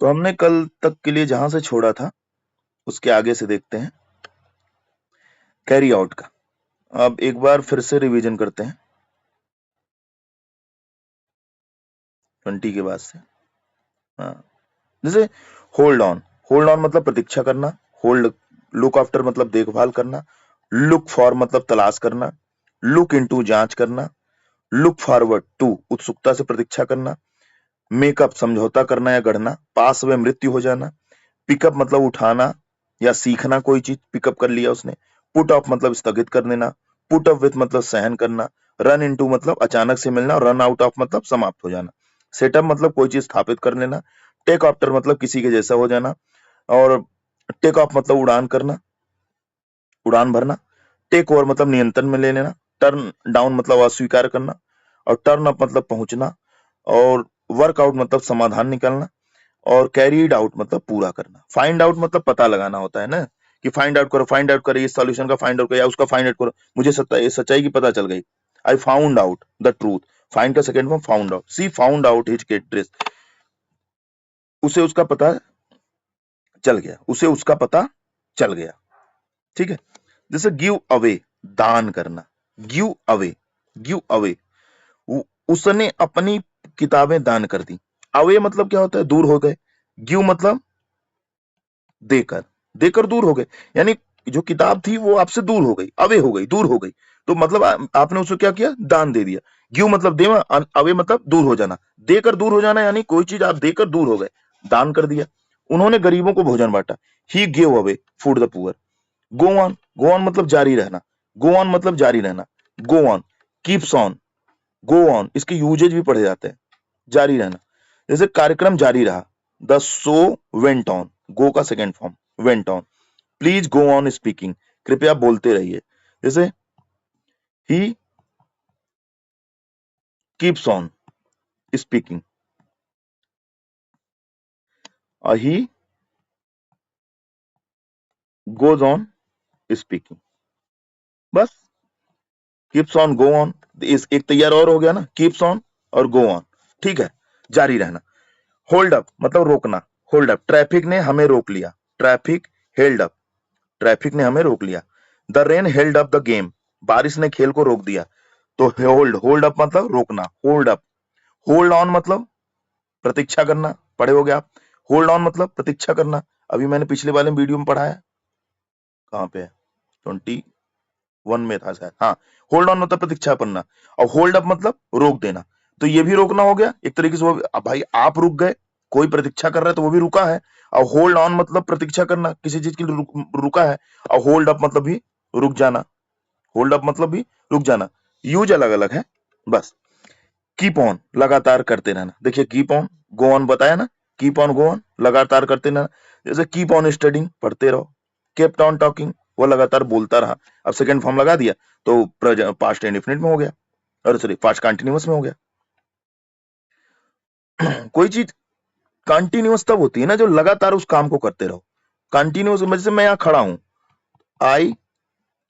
तो हमने कल तक के लिए जहां से छोड़ा था उसके आगे से देखते हैं कैरी आउट का। अब एक बार फिर से रिवीजन करते हैं 20 के बाद से। हाँ, जैसे होल्ड ऑन मतलब प्रतीक्षा करना, होल्ड लुक आफ्टर मतलब देखभाल करना, लुक फॉर मतलब तलाश करना, लुक इनटू जांच करना, लुक फॉरवर्ड टू उत्सुकता से प्रतीक्षा करना, मेकअप समझौता करना या गढ़ना, पास वे मृत्यु हो जाना, पिकअप मतलब उठाना या सीखना, कोई चीज पिकअप कर लिया उसने, पुट ऑफ मतलब स्थगित कर देना, पुट अप विथ मतलब सहन करना, रन इनटू मतलब अचानक से मिलना और रन आउट ऑफ मतलब समाप्त हो जाना, सेटअप मतलब कोई चीज स्थापित कर लेना, टेक आफ्टर मतलब किसी के जैसा हो जाना, और टेक ऑफ मतलब उड़ान करना, उड़ान भरना, टेक ओवर मतलब नियंत्रण में ले लेना, टर्न डाउन मतलब अस्वीकार करना, और टर्न अप मतलब पहुंचना, और वर्कआउट मतलब समाधान निकालना, और कैरीड आउट मतलब पूरा करना। फाइंड आउट मतलब पता लगाना होता है ना, कि फाइंड आउट करो, इस सॉल्यूशन का फाइंड आउट करो या उसका फाइंड आउट करो, मुझे सच्चाई की पता चल गई, I found out the truth. Find का सेकंड फॉर्म फाउंड आउट, सी फाउंड आउट हिज ड्रेस, उसे उसका पता चल गया, उसे उसका पता चल गया। ठीक है। जैसे गिव अवे दान करना, गिव अवे, गिव अवे उसने अपनी किताबें दान कर दी। अवे मतलब क्या होता है, दूर हो गए। गिव मतलब देकर, देकर दूर हो गए, यानी जो किताब थी वो आपसे दूर हो गई, अवे हो गई, दूर हो गई, तो मतलब आपने उसको क्या किया, दान दे दिया। गिव मतलब देना, अवे मतलब दूर हो जाना, देकर दूर हो जाना, यानी कोई चीज आप देकर दूर हो गए, दान कर दिया। उन्होंने गरीबों को भोजन बांटा, he give away food the poor. Go on मतलब जारी रहना, गो ऑन मतलब जारी रहना, go on, keeps on, go on, इसके यूजेज भी पढ़े जाते हैं, जारी रहना। जैसे कार्यक्रम जारी रहा, द शो वेंट ऑन, गो का second form went on, please go on speaking, कृपया बोलते रहिए। जैसे he keeps on speaking, he goes on speaking, बस कीप्स ऑन गो ऑन, इस एक तैयार और हो गया ना, कीप्स ऑन और गो ऑन। ठीक है, जारी रहना। होल्ड अप मतलब रोकना, होल्ड अप, ट्रैफिक ने हमें रोक लिया, ट्रैफिक हेल्ड अप, ट्रैफिक ने हमें रोक लिया। The rain held up the game, बारिश ने खेल को रोक दिया। तो होल्ड अप मतलब रोकना, होल्ड अप। होल्ड ऑन मतलब प्रतीक्षा करना, पढ़े हो गए आप। होल्ड ऑन मतलब प्रतीक्षा करना, अभी मैंने पिछले वाले वीडियो में पढ़ा है, कहां पे है, 21 में था शायद, हाँ। होल्ड ऑन मतलब प्रतीक्षा करना, और होल्ड अप मतलब रोक देना। तो ये भी रोकना हो गया एक तरीके से, वो भाई आप रुक गए, कोई प्रतीक्षा कर रहा है तो वो भी रुका है। और होल्ड ऑन मतलब प्रतीक्षा करना, किसी चीज के लिए रुका है। और होल्ड अप मतलब भी रुक जाना, होल्ड अप मतलब भी रुक जाना, यूज अलग अलग है बस। कीप ऑन लगातार करते रहना, देखिए कीप ऑन, गो ऑन बताया ना, कीप ऑन गो ऑन लगातार करते रहना। जैसे कीप ऑन स्टडिंग पढ़ते रहो, केप्ट ऑन टॉकिंग वो लगातार बोलता रहा। अब सेकंड फॉर्म लगा दिया तो पास्ट इंडेफिनिट में हो गया, और सॉरी पास्ट कंटिन्यूअस में हो गया। कोई चीज कंटिन्यूअस तब होती है ना जो लगातार उस काम को करते रहो। कंटिन्यूअस जैसे मैं यहाँ खड़ा हूं, आई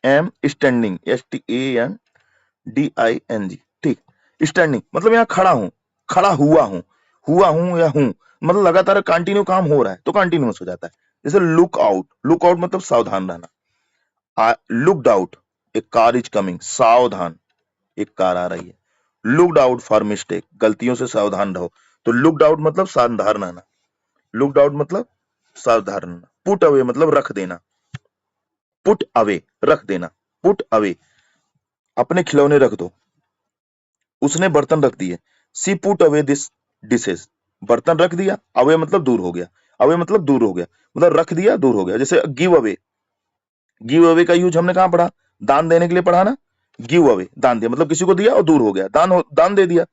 एम स्टैंडिंग, STANDING, ठीक। स्टैंडिंग मतलब यहाँ खड़ा हूं, खड़ा हुआ हूं या हूं, मतलब लगातार कंटिन्यू काम हो रहा है तो कंटिन्यूअस हो जाता है। जैसे लुक आउट मतलब सावधान रहना। लुक्ड आउट, एक कार इज कमिंग, सावधान, एक कार आ रही है। लुक्ड आउट फॉर मिस्टेक, गलतियों से सावधान रहो। तो लुक्ड आउट मतलब सावधान रहना, लुक्ड आउट मतलब सावधान रहना। पुट अवे मतलब रख देना, पुट अवे रख देना, पुट अवे अपने खिलौने रख दो, उसने बर्तन रख दिए। सी पुट अवे दिस डिशेस, बर्तन रख दिया, अवे मतलब दूर हो गया, अवे मतलब दूर हो गया, मतलब रख दिया दूर हो गया। जैसे गिव अवे का यूज हमने कहा पढ़ा, दान देने के लिए पढ़ा ना, गिव अवे दान दिया मतलब किसी को दिया और दूर हो गया, दान दे दिया।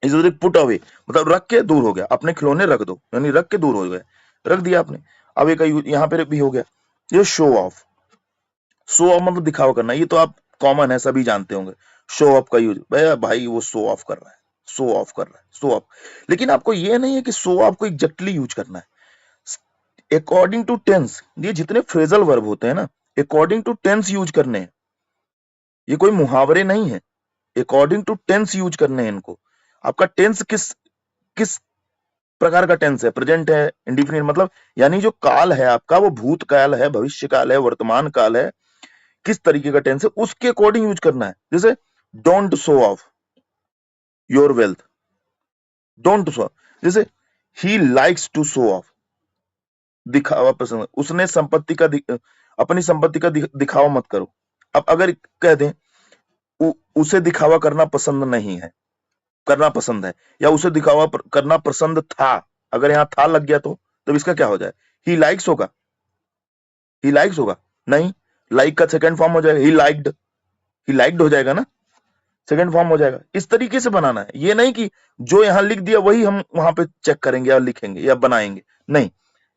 इस पुट अवे मतलब रख के दूर हो गया, अपने खिलौने रख दो यानी रख के दूर हो गए, रख दिया आपने। अवे का यूज यहाँ पे भी हो गया। ये शो ऑफ, शो ऑफ मतलब दिखावा करना, ये तो आप कॉमन है, सभी जानते होंगे। शो ऑफ का यूज, भाई वो शो ऑफ कर रहा है, शो ऑफ कर रहा है, शो ऑफ। लेकिन आपको ये नहीं है कि शो ऑफ को एग्जैक्टली यूज करना है, अकॉर्डिंग टू टेंस। ये जितने फ्रेजल वर्ब होते हैं ना, अकॉर्डिंग टू टेंस यूज करने हैं, ये कोई मुहावरे नहीं है, अकॉर्डिंग टू टेंस यूज करने हैं इनको। आपका टेंस किस किस प्रकार का टेंस है, प्रेजेंट है, इंडिफिनिट, मतलब यानी जो काल है आपका वो भूतकाल है, भविष्य काल है, वर्तमान काल है, किस तरीके का टेंस है उसके अकॉर्डिंग यूज करना है। जैसे don't show off your wealth, don't show, जैसे ही लाइक्स टू शो ऑफ, दिखावा पसंद, उसने संपत्ति का अपनी संपत्ति का दिखावा मत करो। अब अगर कह दें उसे दिखावा करना पसंद नहीं है, करना पसंद है, या उसे दिखावा करना पसंद था, अगर यहाँ था लग गया तो इसका क्या हो जाए? ही लाइक्स होगा, ही लाइक्स होगा नहीं, लाइक का सेकंड फॉर्म हो जाएगा ही लाइक्ड हो जाएगा ना, सेकंड फॉर्म हो जाएगा। इस तरीके से बनाना है, ये नहीं कि जो यहां लिख दिया वही हम वहां पे चेक करेंगे या लिखेंगे या बनाएंगे, नहीं,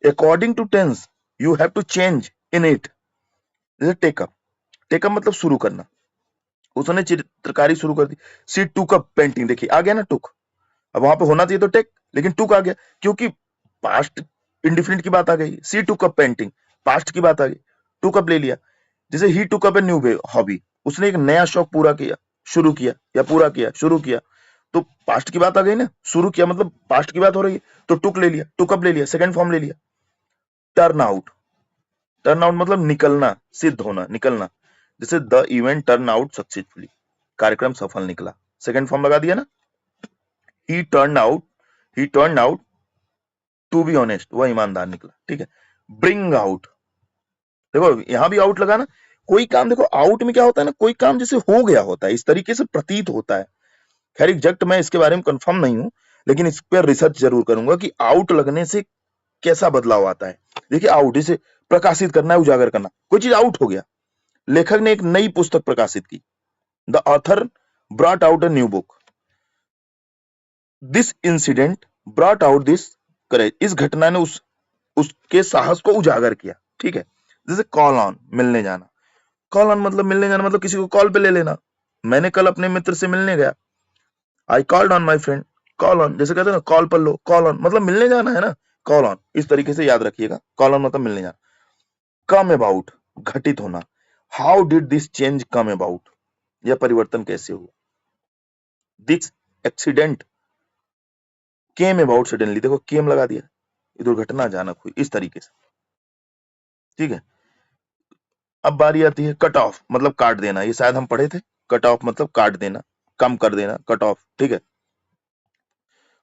according to tense you have to change in it. जैसे टेकअप, टेकअप मतलब शुरू करना, उसने चित्रकारी शुरू कर दी, सी टुक अप पेंटिंग, देखिए आ गया ना टुक, अब वहां पे होना चाहिए तो टेक, लेकिन टुक आ गया क्योंकि पास्ट इंडिफिनिट की बात आ गई, she took up painting past की बात आ गई, टुक अप ले लिया। जैसे ही took up a new hobby, उसने एक नया शौक पूरा किया, शुरू किया, या पूरा किया, शुरू किया, तो पास्ट की बात आ गई ना, शुरू किया मतलब पास्ट की बात हो रही है, तो टुक ले लिया, टुक अप ले लिया, सेकंड फॉर्म ले लिया। टर्न आउट, टर्न आउट मतलब निकलना, सिद्ध होना, निकलना, जैसे the event turn out successfully, कार्यक्रम सफल निकला, सेकंड फॉर्म लगा दिया ना। He turn out to be honest, वह ईमानदार निकला, ठीक है। ब्रिंग आउट, देखो यहां भी आउट लगा ना, कोई काम, देखो आउट में क्या होता है ना, कोई काम जैसे हो गया होता है, इस तरीके से प्रतीत होता है। खैर एग्जैक्ट मैं इसके बारे में कंफर्म नहीं हूं, लेकिन इस पर रिसर्च जरूर करूंगा कि आउट लगने से कैसा बदलाव आता है। देखिए आउट, इसे प्रकाशित करना है, उजागर करना, कोई चीज आउट हो गया, लेखक ने एक नई पुस्तक प्रकाशित की, the author brought out a new book, this incident brought out this courage, इस घटना ने उसके साहस को उजागर किया, ठीक है। जैसे कॉल ऑन, मिलने जाना, कॉल ऑन मतलब मिलने जाना, मतलब किसी को कॉल पे ले लेना, मैंने कल अपने मित्र से मिलने गया, I called on my friend, call on, जैसे कहते हैं ना कॉल पर लो, कॉल ऑन मतलब मिलने जाना है ना, कॉल ऑन, इस तरीके से याद रखिएगा, कॉल ऑन मतलब मिलने जाना। कम अबाउट, घटित होना, how did this change come about, यह परिवर्तन कैसे हुआ। This accident came about suddenly, देखो केम लगा दिया, दुर्घटना अचानक हुई, इस तरीके से, ठीक है। अब बारी आती है कट ऑफ, मतलब काट देना, ये शायद हम पढ़े थे, कट ऑफ मतलब काट देना, कम कर देना, कट ऑफ, ठीक है।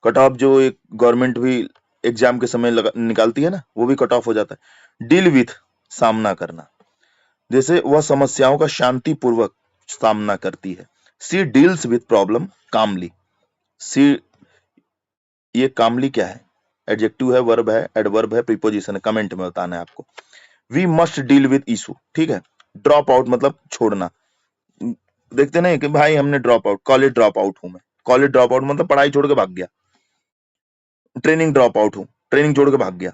कट ऑफ जो एक गवर्नमेंट भी एग्जाम के समय निकालती है ना, वो भी कट ऑफ हो जाता है। डील विथ, सामना करना, जैसे वह समस्याओं का शांतिपूर्वक सामना करती है, सी डील्स विथ प्रॉब्लम कामली, सी, ये कामली क्या है, एडजेक्टिव है, वर्ब है, एडवर्ब है, प्रीपोजिशन है, कमेंट में बताना है आपको। We must deal with issue, ठीक है। ड्रॉप आउट मतलब छोड़ना, देखते नहीं कि भाई हमने drop out, college drop out हूं मैं, कॉलेज ड्रॉप आउट मतलब पढ़ाई छोड़ के भाग गया, ट्रेनिंग ड्रॉप आउट हूं, ट्रेनिंग छोड़ के भाग गया,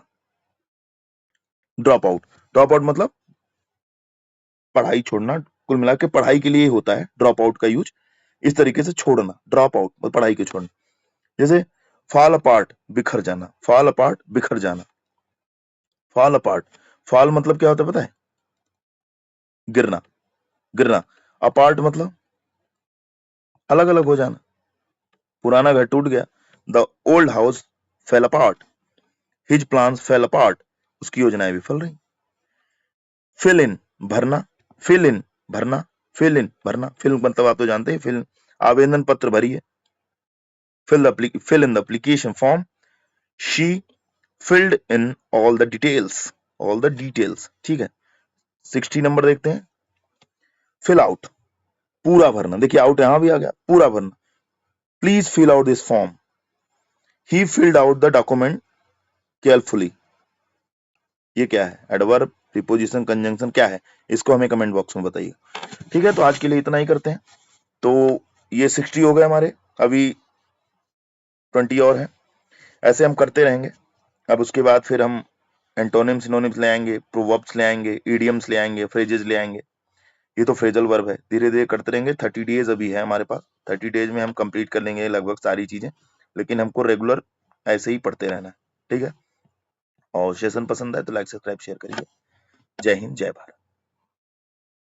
ड्रॉप आउट, ड्रॉप आउट मतलब पढ़ाई छोड़ना, कुल मिला के पढ़ाई के लिए होता है ड्रॉप आउट का यूज, इस तरीके से छोड़ना, ड्रॉप आउट पढ़ाई के छोड़ना। जैसे फॉल अपार्ट, बिखर जाना, फॉल अपार्ट, बिखर जाना, फॉल अपार्ट, फॉल मतलब क्या होता है पता है, गिरना, गिरना, अपार्ट मतलब अलग अलग हो जाना, पुराना घर टूट गया, the old house fail apart, his plans fail apart, उसकी योजनाएं विफल रही। फिल इन, भरना, फिल इन, भरना, फिल इन, भरना, फिल मतलब आप तो जानते हैं, फिल, आवेदन पत्र भरिए, fill in the application form, she filled in all the details, ठीक है। 60 नंबर देखते हैं, fill out, पूरा भरना, देखिए आउट यहां भी आ गया, पूरा भरना, please fill out this form, he filled out the document carefully, ये क्या है, एडवर्ब, प्रीपोजिशन, कंजंक्शन क्या है, इसको हमें कमेंट बॉक्स में बताइए, ठीक है। तो आज के लिए इतना ही करते हैं, तो ये 60 हो गए हमारे, अभी 20 और है, ऐसे हम करते रहेंगे। अब उसके बाद फिर हम एंटोनिम सिनोनिम्स ले आएंगे, प्रोवर्ब्स ले आएंगे, इडियम्स ले आएंगे, फ्रेजेस ले आएंगे, ये तो फ्रेजल वर्ब है, धीरे धीरे करते रहेंगे। 30 डेज अभी है हमारे पास, 30 डेज में हम कंप्लीट कर लेंगे लगभग सारी चीजें, लेकिन हमको रेगुलर ऐसे ही पढ़ते रहना है, ठीक है। और सेशन पसंद आए तो लाइक सब्सक्राइब शेयर करिए। जय हिंद, जय भारत।